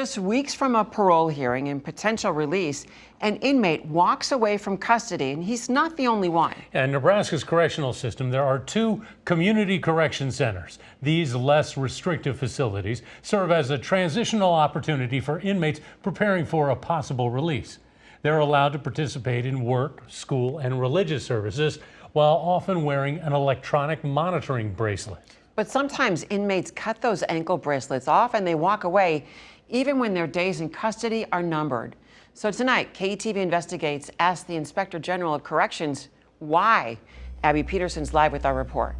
Just weeks from a parole hearing and potential release, an inmate walks away from custody, and he's not the only one. In Nebraska's correctional system, there are 2 community correction centers. These less restrictive facilities serve as a transitional opportunity for inmates preparing for a possible release. They're allowed to participate in work, school, and religious services while often wearing an electronic monitoring bracelet. But sometimes inmates cut those ankle bracelets off and they walk away, even when their days in custody are numbered. So tonight, KETV Investigates asked the Inspector General of Corrections why. Abby Peterson's live with our report.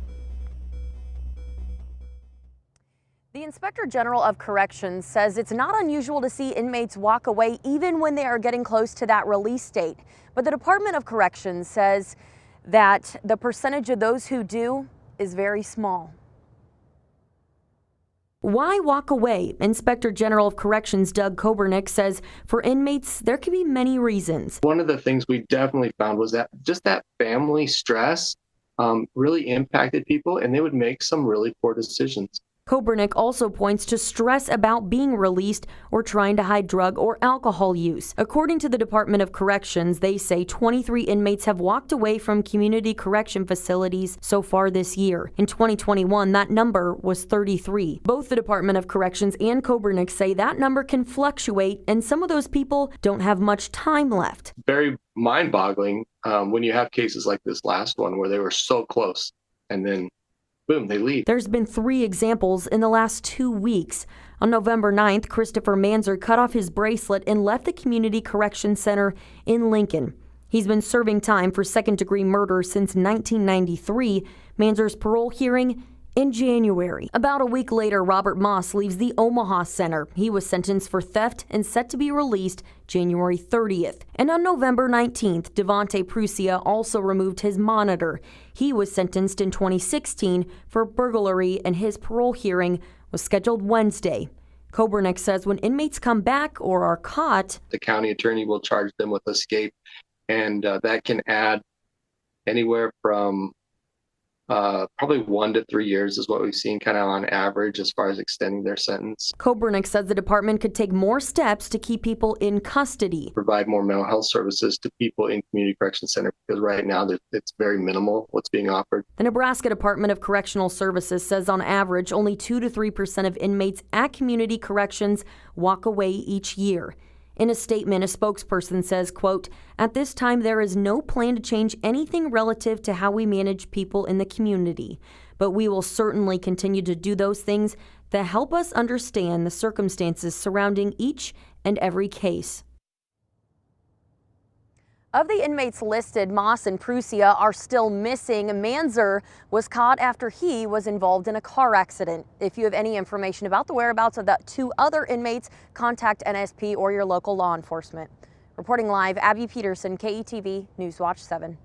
The Inspector General of Corrections says it's not unusual to see inmates walk away even when they are getting close to that release date. But the Department of Corrections says that the percentage of those who do is very small. Why walk away? Inspector General of Corrections Doug Kobernick says for inmates, there can be many reasons. One of the things we definitely found was that just that family stress really impacted people, and they would make some really poor decisions. Kobernick also points to stress about being released or trying to hide drug or alcohol use. According to the Department of Corrections, they say 23 inmates have walked away from community correction facilities so far this year. In 2021, that number was 33. Both the Department of Corrections and Kobernick say that number can fluctuate, and some of those people don't have much time left. Very mind-boggling when you have cases like this last one where they were so close and then boom, they leave. There's been 3 examples in the last 2 weeks. On November 9th, Christopher Manzer cut off his bracelet and left the Community Correction Center in Lincoln. He's been serving time for second-degree murder since 1993. Manzer's parole hearing in January. About a week later, Robert Moss leaves the Omaha Center. He was sentenced for theft and set to be released January 30th. And on November 19th, Devontae Prusia also removed his monitor. He was sentenced in 2016 for burglary, and his parole hearing was scheduled Wednesday. Kobernick says when inmates come back or are caught, the county attorney will charge them with escape, and that can add anywhere from probably 1 to 3 years is what we've seen kind of on average as far as extending their sentence. Kobernick says the department could take more steps to keep people in custody. Provide more mental health services to people in community correction center, because right now it's very minimal what's being offered. The Nebraska Department of Correctional Services says on average only 2 to 3% of inmates at community corrections walk away each year. In a statement, a spokesperson says, quote, "At this time, there is no plan to change anything relative to how we manage people in the community, but we will certainly continue to do those things that help us understand the circumstances surrounding each and every case." Of the inmates listed, Moss and Prusia are still missing. Manzer was caught after he was involved in a car accident. If you have any information about the whereabouts of the 2 other inmates, contact NSP or your local law enforcement. Reporting live, Abby Peterson, KETV Newswatch 7.